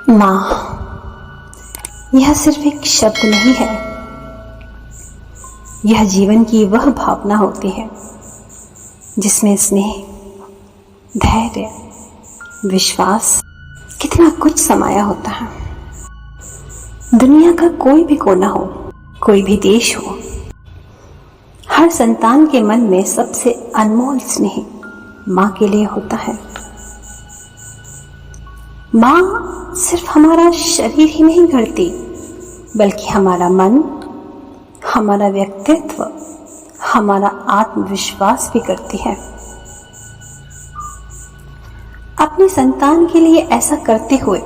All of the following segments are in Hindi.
माँ, यह सिर्फ एक शब्द नहीं है। यह जीवन की वह भावना होती है जिसमें स्नेह, धैर्य, विश्वास, कितना कुछ समाया होता है। दुनिया का कोई भी कोना हो, कोई भी देश हो, हर संतान के मन में सबसे अनमोल स्नेह माँ के लिए होता है। माँ सिर्फ हमारा शरीर ही नहीं गढ़ती, बल्कि हमारा मन, हमारा व्यक्तित्व, हमारा आत्मविश्वास भी करती है। अपनी संतान के लिए ऐसा करते हुए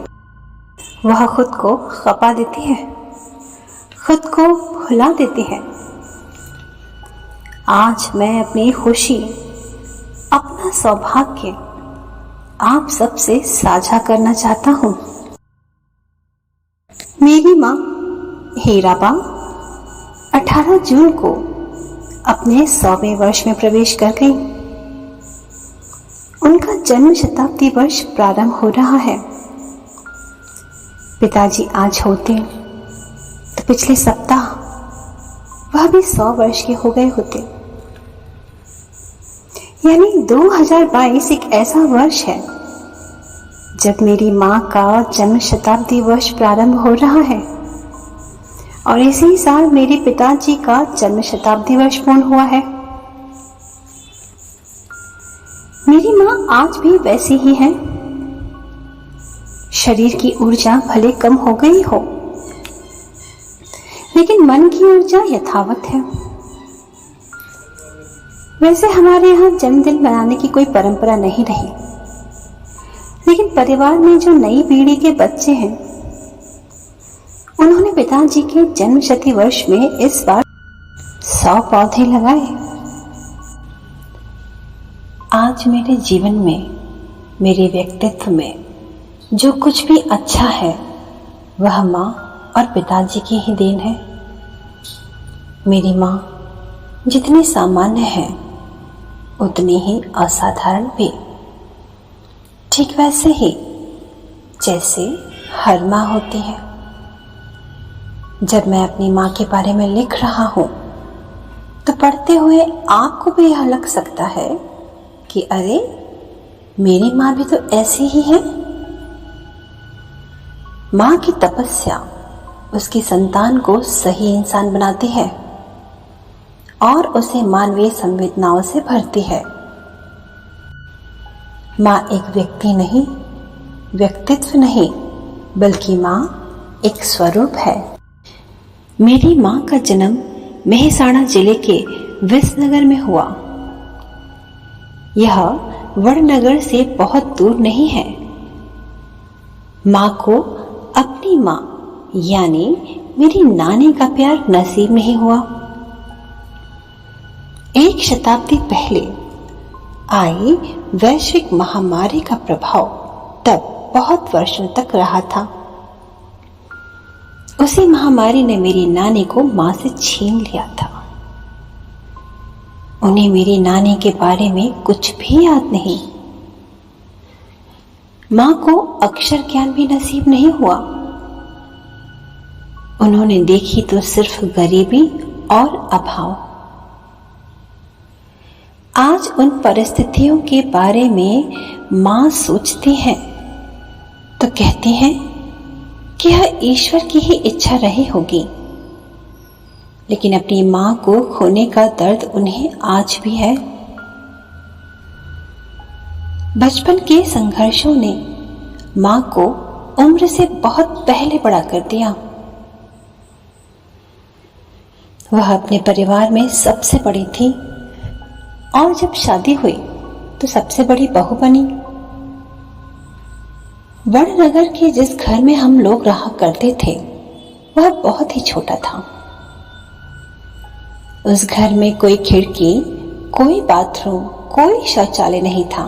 वह खुद को खपा देती है, खुद को भुला देती है। आज मैं अपनी खुशी, अपना सौभाग्य आप सबसे साझा करना चाहता हूँ। मेरी माँ हीराबा 18 जून को अपने 100वें वर्ष में प्रवेश कर गई। उनका जन्म शताब्दी वर्ष प्रारंभ हो रहा है। पिताजी आज होते तो पिछले सप्ताह वह भी 100 वर्ष के हो गए होते। यानी 2022 एक ऐसा वर्ष है जब मेरी माँ का जन्म शताब्दी वर्ष प्रारंभ हो रहा है और इसी साल मेरे पिताजी का जन्म शताब्दी वर्ष पूर्ण हुआ है। मेरी माँ आज भी वैसी ही है। शरीर की ऊर्जा भले कम हो गई हो, लेकिन मन की ऊर्जा यथावत है। वैसे हमारे यहाँ जन्मदिन मनाने की कोई परंपरा नहीं रही, लेकिन परिवार में जो नई पीढ़ी के बच्चे हैं, उन्होंने पिताजी के जन्म शती वर्ष में इस बार 100 पौधे लगाए। आज मेरे जीवन में, मेरे व्यक्तित्व में जो कुछ भी अच्छा है, वह माँ और पिताजी की ही देन है। मेरी माँ जितनी सामान्य है, उतनी ही असाधारण भी। ठीक वैसे ही जैसे हर माँ होती है। जब मैं अपनी माँ के बारे में लिख रहा हूँ तो पढ़ते हुए आपको भी यह लग सकता है कि अरे, मेरी माँ भी तो ऐसी ही है। माँ की तपस्या उसकी संतान को सही इंसान बनाती है और उसे मानवीय संवेदनाओं से भरती है। माँ एक व्यक्ति नहीं, व्यक्तित्व नहीं, बल्कि माँ एक स्वरूप है। मेरी माँ का जन्म मेहसाणा जिले के विसनगर में हुआ। यह वड़नगर से बहुत दूर नहीं है। माँ को अपनी माँ यानी मेरी नानी का प्यार नसीब नहीं हुआ। एक शताब्दी पहले आई वैश्विक महामारी का प्रभाव तब बहुत वर्षों तक रहा था। उसी महामारी ने मेरी नानी को माँ से छीन लिया था। उन्हें मेरी नानी के बारे में कुछ भी याद नहीं। माँ को अक्षर ज्ञान भी नसीब नहीं हुआ। उन्होंने देखी तो सिर्फ गरीबी और अभाव। आज उन परिस्थितियों के बारे में माँ सोचती हैं तो कहती हैं कि यह ईश्वर की ही इच्छा रही होगी। लेकिन अपनी माँ को खोने का दर्द उन्हें आज भी है। बचपन के संघर्षों ने माँ को उम्र से बहुत पहले बड़ा कर दिया। वह अपने परिवार में सबसे बड़ी थी और जब शादी हुई तो सबसे बड़ी बहू बनी। वड़नगर के जिस घर में हम लोग रहा करते थे, वह बहुत ही छोटा था। उस घर में कोई खिड़की, कोई बाथरूम, कोई शौचालय नहीं था।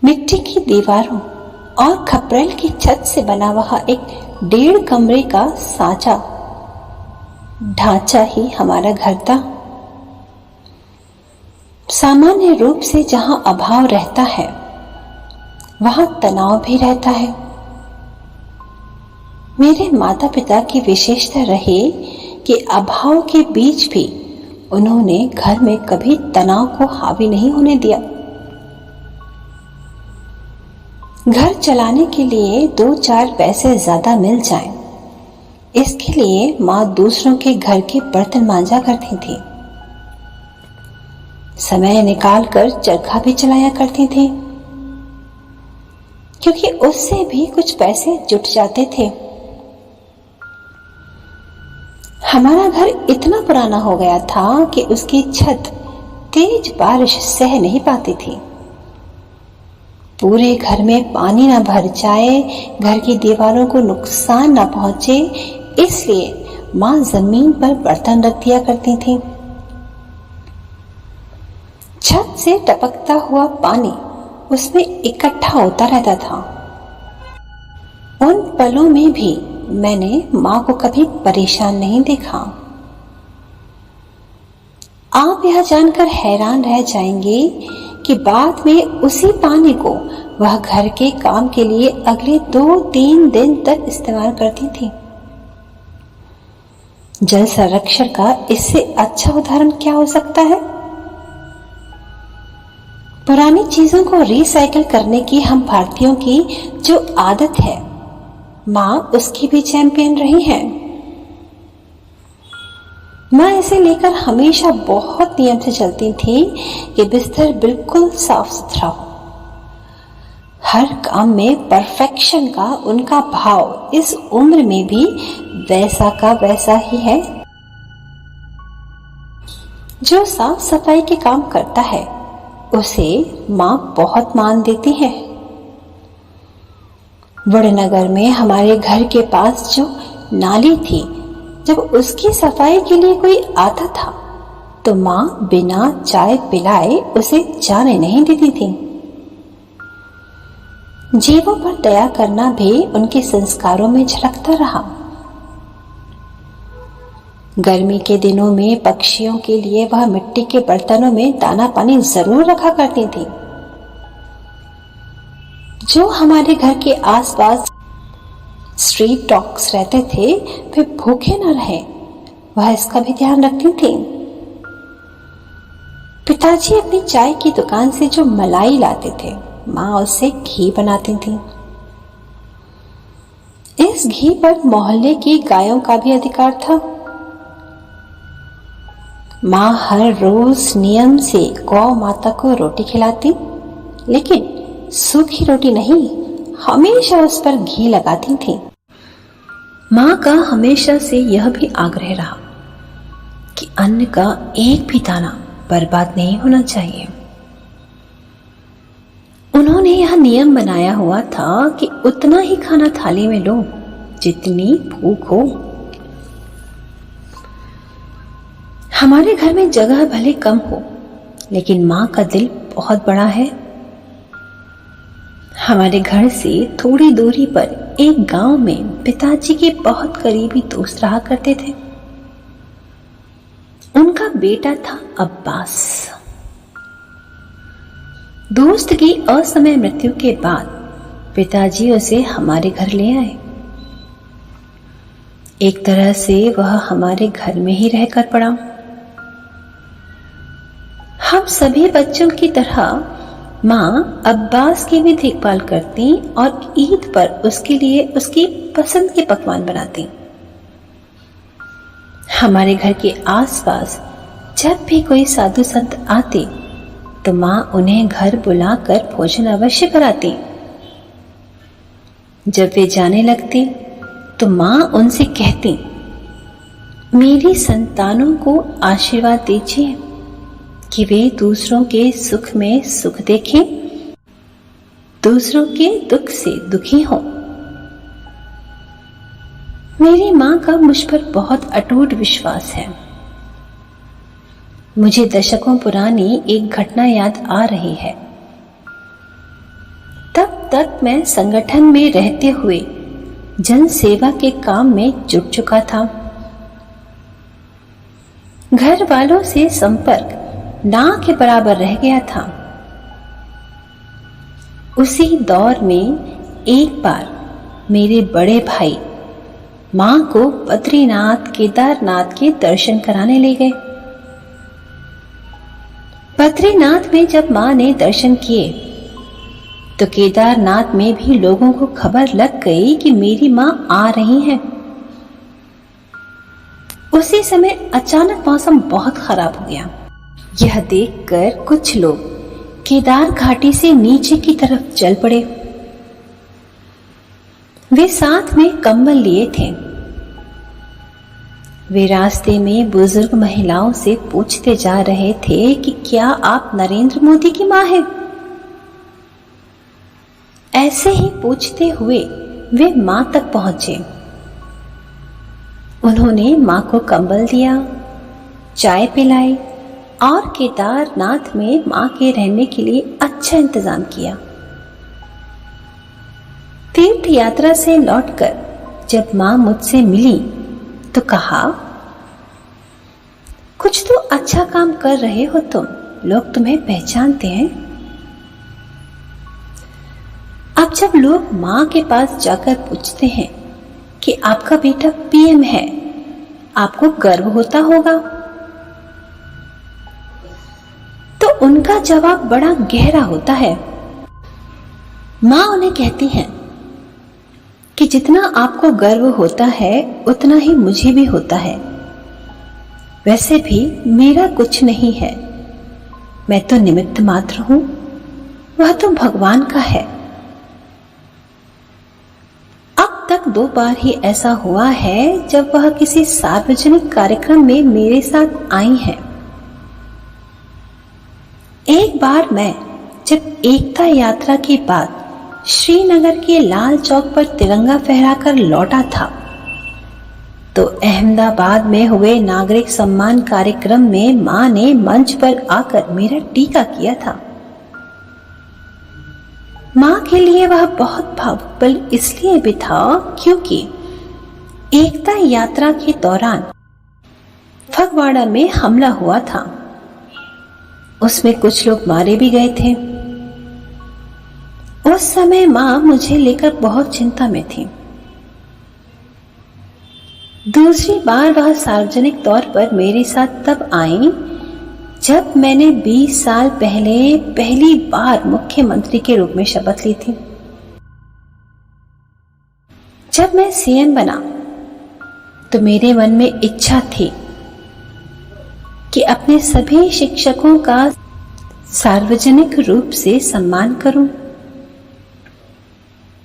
मिट्टी की दीवारों और खपरेल की छत से बना हुआ एक 1.5 कमरे का साँचा ढांचा ही हमारा घर था। सामान्य रूप से जहां अभाव रहता है, वहां तनाव भी रहता है। मेरे माता पिता की विशेषता रही कि अभाव के बीच भी उन्होंने घर में कभी तनाव को हावी नहीं होने दिया। घर चलाने के लिए 2-4 पैसे ज्यादा मिल जाएं, इसके लिए माँ दूसरों के घर के बर्तन मांजा करती थी। समय निकालकर चरखा भी चलाया करती थी, क्योंकि उससे भी कुछ पैसे जुट जाते थे। हमारा घर इतना पुराना हो गया था कि उसकी छत तेज बारिश सह नहीं पाती थी। पूरे घर में पानी ना भर जाए, घर की दीवारों को नुकसान ना पहुंचे, इसलिए माँ जमीन पर बर्तन रख दिया करती थी। छत से टपकता हुआ पानी उसमें इकट्ठा होता रहता था। उन पलों में भी मैंने माँ को कभी परेशान नहीं देखा। आप यह जानकर हैरान रह जाएंगे कि बाद में उसी पानी को वह घर के काम के लिए अगले 2-3 दिन तक इस्तेमाल करती थी। जल संरक्षण का इससे अच्छा उदाहरण क्या हो सकता है? पुरानी चीजों को रिसाइकिल करने की हम भारतीयों की जो आदत है, माँ उसकी भी चैंपियन रही है। माँ इसे लेकर हमेशा बहुत नियम से चलती थी कि बिस्तर बिल्कुल साफ सुथरा हो। हर काम में परफेक्शन का उनका भाव इस उम्र में भी वैसा का वैसा ही है। जो साफ सफाई के काम करता है उसे माँ बहुत मान देती है। वड़नगर में हमारे घर के पास जो नाली थी, जब उसकी सफाई के लिए कोई आता था तो माँ बिना चाय पिलाए उसे जाने नहीं देती थी। जीवों पर दया करना भी उनके संस्कारों में झलकता रहा। गर्मी के दिनों में पक्षियों के लिए वह मिट्टी के बर्तनों में दाना पानी जरूर रखा करती थी। जो हमारे घर के आसपास स्ट्रीट डॉग्स रहते थे वे भूखे न रहे, वह इसका भी ध्यान रखती थी। पिताजी अपनी चाय की दुकान से जो मलाई लाते थे, माँ उससे घी बनाती थी। इस घी पर मोहल्ले की गायों का भी अधिकार था। माँ हर रोज नियम से गौ माता को रोटी खिलाती, लेकिन सूखी रोटी नहीं, हमेशा उस पर घी लगाती थी। माँ का हमेशा से यह भी आग्रह रहा कि अन्न का एक भी दाना बर्बाद नहीं होना चाहिए। उन्होंने यह नियम बनाया हुआ था कि उतना ही खाना थाली में लो जितनी भूख हो। हमारे घर में जगह भले कम हो, लेकिन माँ का दिल बहुत बड़ा है। हमारे घर से थोड़ी दूरी पर एक गांव में पिताजी के बहुत करीबी दोस्त रहा करते थे। उनका बेटा था अब्बास। दोस्त की असमय मृत्यु के बाद पिताजी उसे हमारे घर ले आए। एक तरह से वह हमारे घर में ही रहकर पड़ा। हम सभी बच्चों की तरह माँ अब्बास की भी देखभाल करती और ईद पर उसके लिए उसकी पसंद के पकवान बनाती। हमारे घर के आसपास जब भी कोई साधु संत आते तो माँ उन्हें घर बुलाकर भोजन अवश्य कराती। जब वे जाने लगते तो माँ उनसे कहती, मेरी संतानों को आशीर्वाद दीजिए कि वे दूसरों के सुख में सुख देखें, दूसरों के दुख से दुखी हों। मेरी माँ का मुझ पर बहुत अटूट विश्वास है। मुझे दशकों पुरानी एक घटना याद आ रही है। तब तक मैं संगठन में रहते हुए जन सेवा के काम में जुट चुका था। घर वालों से संपर्क ना के बराबर रह गया था। उसी दौर में एक बार मेरे बड़े भाई माँ को बद्रीनाथ केदारनाथ के दर्शन कराने ले गए। बद्रीनाथ में जब माँ ने दर्शन किए तो केदारनाथ में भी लोगों को खबर लग गई कि मेरी माँ आ रही हैं। उसी समय अचानक मौसम बहुत खराब हो गया। यह देखकर कुछ लोग केदार घाटी से नीचे की तरफ चल पड़े। वे साथ में कंबल लिए थे। वे रास्ते में बुजुर्ग महिलाओं से पूछते जा रहे थे कि क्या आप नरेंद्र मोदी की मां हैं? ऐसे ही पूछते हुए वे मां तक पहुंचे। उन्होंने मां को कंबल दिया, चाय पिलाई और केदारनाथ में मां के रहने के लिए अच्छा इंतजाम किया। तीर्थ यात्रा से लौटकर जब मां मुझसे मिली तो कहा, कुछ तो अच्छा काम कर रहे हो तुम, लोग तुम्हें पहचानते हैं। अब जब लोग मां के पास जाकर पूछते हैं कि आपका बेटा पीएम है, आपको गर्व होता होगा, तो उनका जवाब बड़ा गहरा होता है। मां उन्हें कहती हैं कि जितना आपको गर्व होता है उतना ही मुझे भी होता है। वैसे भी मेरा कुछ नहीं है, मैं तो निमित्त मात्र हूं, वह तो भगवान का है। अब तक 2 बार ही ऐसा हुआ है जब वह किसी सार्वजनिक कार्यक्रम में मेरे साथ आई हैं। एक बार मैं जब एकता यात्रा के बाद श्रीनगर के लाल चौक पर तिरंगा फहराकर लौटा था तो अहमदाबाद में हुए नागरिक सम्मान कार्यक्रम में मां ने मंच पर आकर मेरा टीका किया था। मां के लिए वह बहुत भावुक पल इसलिए भी था क्योंकि एकता यात्रा के दौरान फगवाड़ा में हमला हुआ था। उसमें कुछ लोग मारे भी गए थे। उस समय मां मुझे लेकर बहुत चिंता में थी। दूसरी बार वह सार्वजनिक तौर पर मेरे साथ तब आई जब मैंने 20 साल पहले पहली बार मुख्यमंत्री के रूप में शपथ ली थी। जब मैं सीएम बना तो मेरे मन में इच्छा थी कि अपने सभी शिक्षकों का सार्वजनिक रूप से सम्मान करूं।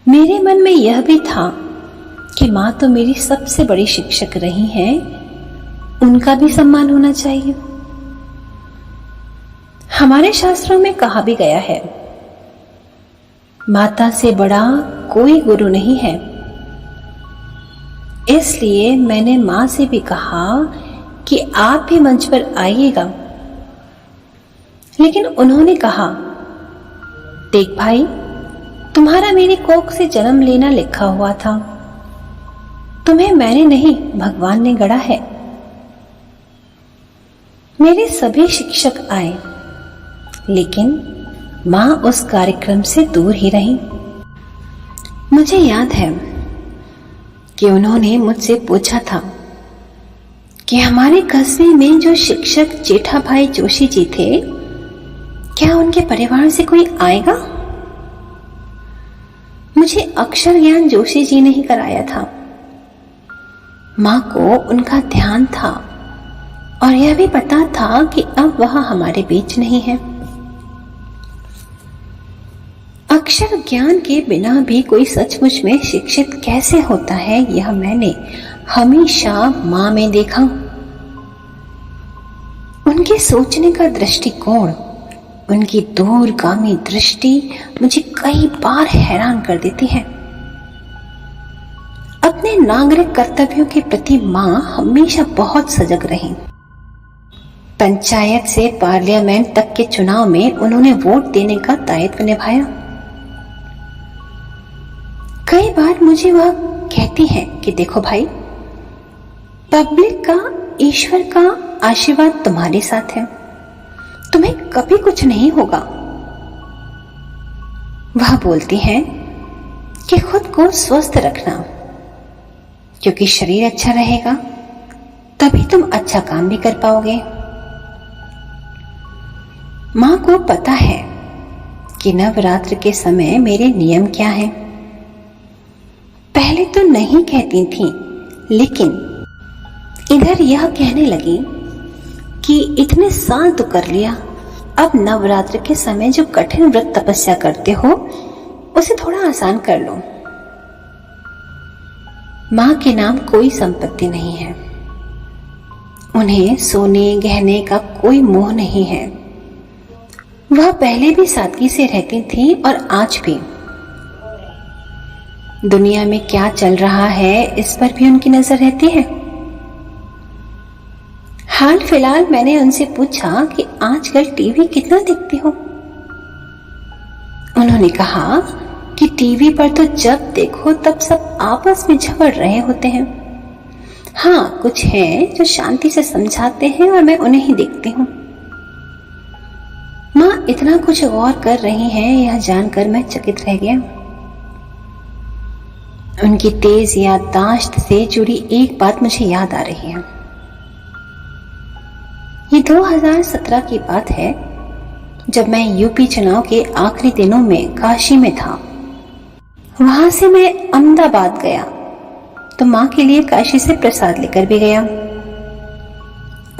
मेरे मन में यह भी था कि मां तो मेरी सबसे बड़ी शिक्षक रही हैं, उनका भी सम्मान होना चाहिए। हमारे शास्त्रों में कहा भी गया है, माता से बड़ा कोई गुरु नहीं है। इसलिए मैंने मां से भी कहा कि आप भी मंच पर आइएगा, लेकिन उन्होंने कहा, देख भाई, तुम्हारा मेरी कोख से जन्म लेना लिखा हुआ था, तुम्हें मैंने नहीं भगवान ने गढ़ा है। मेरे सभी शिक्षक आए, लेकिन मां उस कार्यक्रम से दूर ही रही। मुझे याद है कि उन्होंने मुझसे पूछा था कि हमारे कस्बे में जो शिक्षक जेठाभाई जोशी जी थे, क्या उनके परिवार से कोई आएगा? मुझे अक्षर ज्ञान जोशी जी ने ही कराया था। मां को उनका ध्यान था और यह भी पता था कि अब वह हमारे बीच नहीं है। अक्षर ज्ञान के बिना भी कोई सचमुच में शिक्षित कैसे होता है, यह मैंने हमेशा मां में देखा। उनके सोचने का दृष्टिकोण, उनकी दूरगामी दृष्टि मुझे कई बार हैरान कर देती है। अपने नागरिक कर्तव्यों के प्रति मां हमेशा बहुत सजग रही। पंचायत से पार्लियामेंट तक के चुनाव में उन्होंने वोट देने का दायित्व निभाया। कई बार मुझे वह कहती है कि देखो भाई, पब्लिक का, ईश्वर का आशीर्वाद तुम्हारे साथ है, तुम्हें कभी कुछ नहीं होगा। वह बोलती हैं कि खुद को स्वस्थ रखना, क्योंकि शरीर अच्छा रहेगा तभी तुम अच्छा काम भी कर पाओगे। मां को पता है कि नवरात्र के समय मेरे नियम क्या हैं। पहले तो नहीं कहती थी, लेकिन इधर यह कहने लगी कि इतने साल तो कर लिया, अब नवरात्र के समय जो कठिन व्रत तपस्या करते हो उसे थोड़ा आसान कर लो। मां के नाम कोई संपत्ति नहीं है, उन्हें सोने गहने का कोई मोह नहीं है। वह पहले भी सादगी से रहती थी और आज भी। दुनिया में क्या चल रहा है इस पर भी उनकी नजर रहती है। हाल फिलहाल मैंने उनसे पूछा कि आजकल टीवी कितना देखती हो। उन्होंने कहा कि टीवी पर तो जब देखो तब सब आपस में झगड़ रहे होते हैं। हाँ, कुछ हैं जो शांति से समझाते हैं और मैं उन्हें ही देखती हूँ। माँ इतना कुछ गौर कर रही हैं, यह जानकर मैं चकित रह गया। उनकी तेज याददाश्त से जुड़ी एक बात मुझे याद आ रही है। ये 2017 की बात है, जब मैं यूपी चुनाव के आखिरी दिनों में काशी में था। वहां से मैं अहमदाबाद गया तो मां के लिए काशी से प्रसाद लेकर भी गया।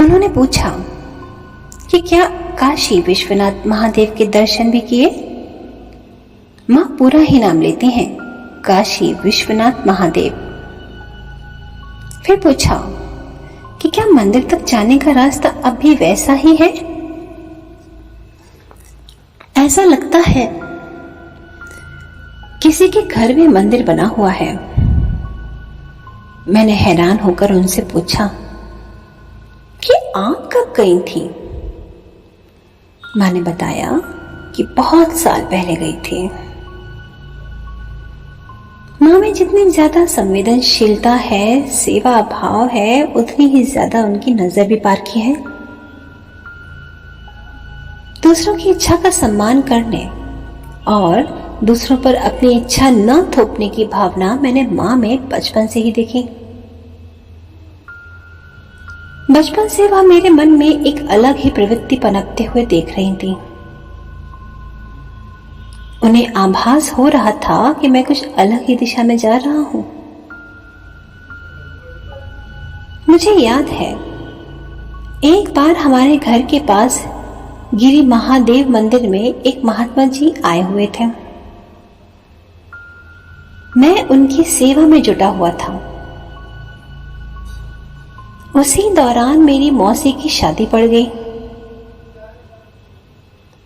उन्होंने पूछा कि क्या काशी विश्वनाथ महादेव के दर्शन भी किए। मां पूरा ही नाम लेती हैं, काशी विश्वनाथ महादेव। फिर पूछा कि क्या मंदिर तक जाने का रास्ता अब भी वैसा ही है। ऐसा लगता है किसी के घर में मंदिर बना हुआ है। मैंने हैरान होकर उनसे पूछा कि आप कब गई थी। मां ने बताया कि बहुत साल पहले गई थी। मां में जितनी ज्यादा संवेदनशीलता है, सेवा भाव है, उतनी ही ज्यादा उनकी नजर भी पारखी है। दूसरों की इच्छा का सम्मान करने और दूसरों पर अपनी इच्छा न थोपने की भावना मैंने मां में बचपन से ही देखी। बचपन से वह मेरे मन में एक अलग ही प्रवृत्ति पनपते हुए देख रही थी। उन्हें आभास हो रहा था कि मैं कुछ अलग ही दिशा में जा रहा हूं। मुझे याद है, एक बार हमारे घर के पास गिरी महादेव मंदिर में एक महात्मा जी आए हुए थे। मैं उनकी सेवा में जुटा हुआ था। उसी दौरान मेरी मौसी की शादी पड़ गई।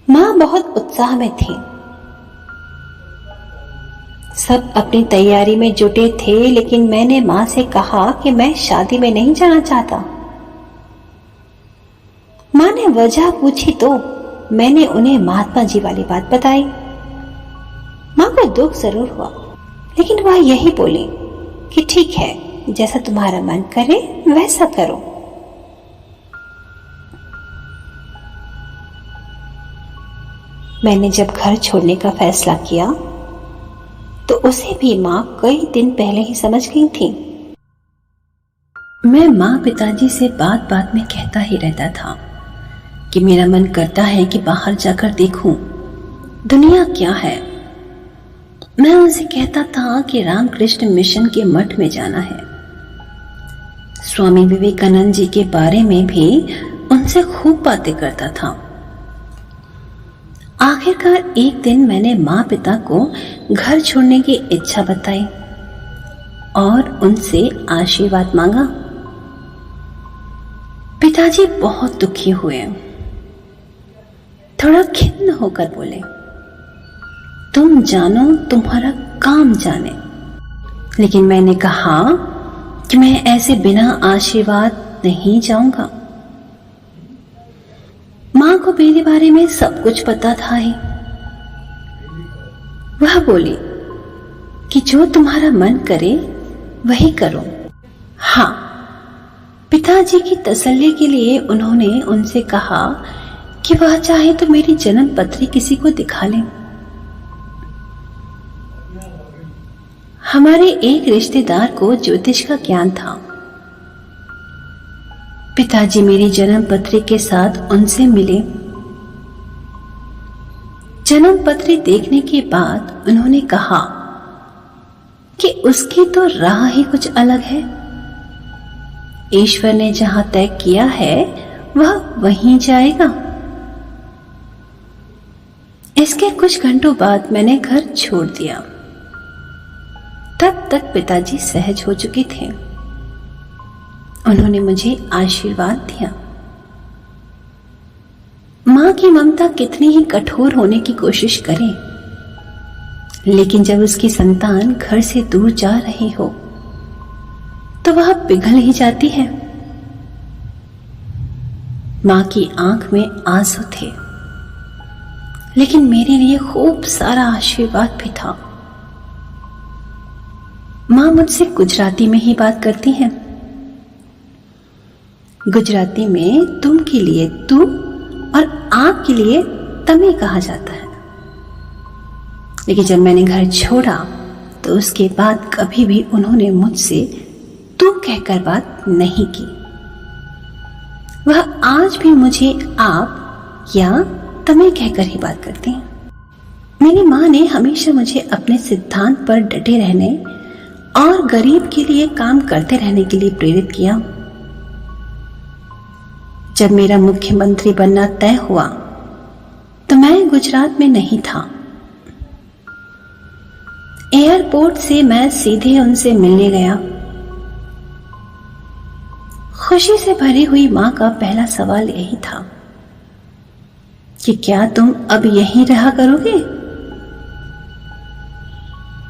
मां बहुत उत्साह में थी। सब अपनी तैयारी में जुटे थे, लेकिन मैंने मां से कहा कि मैं शादी में नहीं जाना चाहता। मां ने वजह पूछी तो मैंने उन्हें महात्मा जी वाली बात बताई। मां को दुख जरूर हुआ, लेकिन वह यही बोली कि ठीक है, जैसा तुम्हारा मन करे वैसा करो। मैंने जब घर छोड़ने का फैसला किया तो उसे भी मां कई दिन पहले ही समझ गई थी। मैं मां पिताजी से बात बात में कहता ही रहता था कि मेरा मन करता है कि बाहर जाकर देखूं दुनिया क्या है। मैं उनसे कहता था कि रामकृष्ण मिशन के मठ में जाना है। स्वामी विवेकानंद जी के बारे में भी उनसे खूब बातें करता था। आखिरकार एक दिन मैंने मां पिता को घर छोड़ने की इच्छा बताई और उनसे आशीर्वाद मांगा। पिताजी बहुत दुखी हुए, थोड़ा खिन्न होकर बोले, तुम जानो तुम्हारा काम जाने। लेकिन मैंने कहा कि मैं ऐसे बिना आशीर्वाद नहीं जाऊंगा। मां को मेरे बारे में सब कुछ पता था ही। वह बोली कि जो तुम्हारा मन करे वही करो। हाँ, पिताजी की तसल्ली के लिए उन्होंने उनसे कहा कि वह चाहे तो मेरी जन्म पत्री किसी को दिखा लें। हमारे एक रिश्तेदार को ज्योतिष का ज्ञान था। पिताजी मेरी जन्म पत्री के साथ उनसे मिले। जन्म पत्री देखने के बाद उन्होंने कहा कि उसकी तो राह ही कुछ अलग है। ईश्वर ने जहां तय किया है वह वहीं जाएगा। इसके कुछ घंटों बाद मैंने घर छोड़ दिया। तब तक पिताजी सहज हो चुके थे। उन्होंने मुझे आशीर्वाद दिया। मां की ममता कितनी ही कठोर होने की कोशिश करे, लेकिन जब उसकी संतान घर से दूर जा रही हो तो वह पिघल ही जाती है। मां की आंख में आंसू थे, लेकिन मेरे लिए खूब सारा आशीर्वाद भी था। मां मुझसे गुजराती में ही बात करती हैं। गुजराती में तुम के लिए तू और आप के लिए तमे कहा जाता है। लेकिन जब मैंने घर छोड़ा तो उसके बाद कभी भी उन्होंने मुझसे तू कहकर बात नहीं की। वह आज भी मुझे आप या तमे कहकर ही बात करती हैं। मेरी मां ने हमेशा मुझे अपने सिद्धांत पर डटे रहने और गरीब के लिए काम करते रहने के लिए प्रेरित किया। जब मेरा मुख्यमंत्री बनना तय हुआ तो मैं गुजरात में नहीं था। एयरपोर्ट से मैं सीधे उनसे मिलने गया। खुशी से भरी हुई मां का पहला सवाल यही था कि क्या तुम अब यहीं रहा करोगे?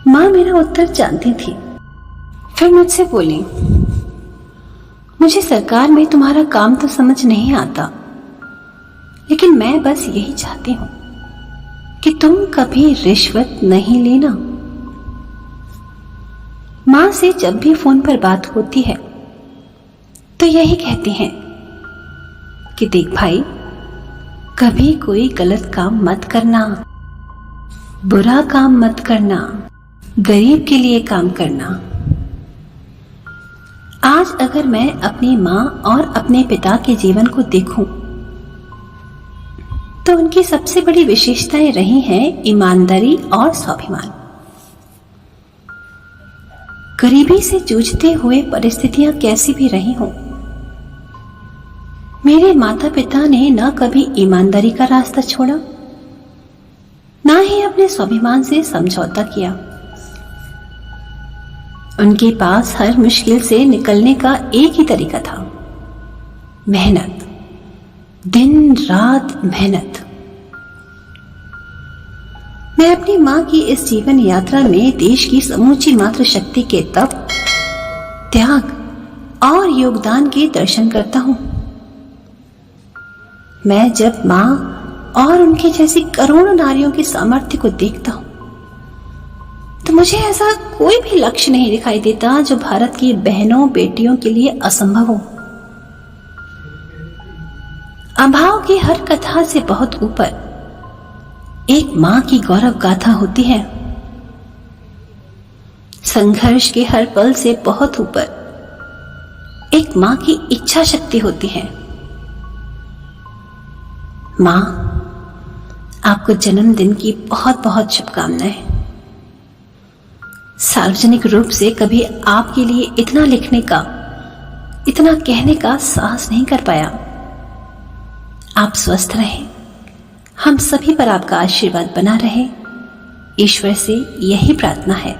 मां मेरा उत्तर जानती थी। फिर मुझसे बोली, मुझे सरकार में तुम्हारा काम तो समझ नहीं आता, लेकिन मैं बस यही चाहती हूं कि तुम कभी रिश्वत नहीं लेना। मां से जब भी फोन पर बात होती है तो यही कहती हैं कि देख भाई, कभी कोई गलत काम मत करना, बुरा काम मत करना, गरीब के लिए काम करना। आज अगर मैं अपनी मां और अपने पिता के जीवन को देखूं तो उनकी सबसे बड़ी विशेषताएं रही हैं ईमानदारी और स्वाभिमान। गरीबी से जूझते हुए परिस्थितियां कैसी भी रही हों, मेरे माता पिता ने न कभी ईमानदारी का रास्ता छोड़ा, ना ही अपने स्वाभिमान से समझौता किया। उनके पास हर मुश्किल से निकलने का एक ही तरीका था, मेहनत, दिन रात मेहनत। मैं अपनी मां की इस जीवन यात्रा में देश की समूची मातृशक्ति के तप, त्याग और योगदान के दर्शन करता हूं। मैं जब मां और उनके जैसी करोड़ों नारियों के सामर्थ्य को देखता हूं तो मुझे ऐसा कोई भी लक्ष्य नहीं दिखाई देता जो भारत की बहनों बेटियों के लिए असंभव हो। अभाव की हर कथा से बहुत ऊपर एक मां की गौरव गाथा होती है। संघर्ष के हर पल से बहुत ऊपर एक मां की इच्छा शक्ति होती है। मां, आपको जन्मदिन की बहुत बहुत शुभकामनाएं। सार्वजनिक रूप से कभी आपके लिए इतना लिखने का, इतना कहने का साहस नहीं कर पाया। आप स्वस्थ रहें, हम सभी पर आपका आशीर्वाद बना रहे, ईश्वर से यही प्रार्थना है।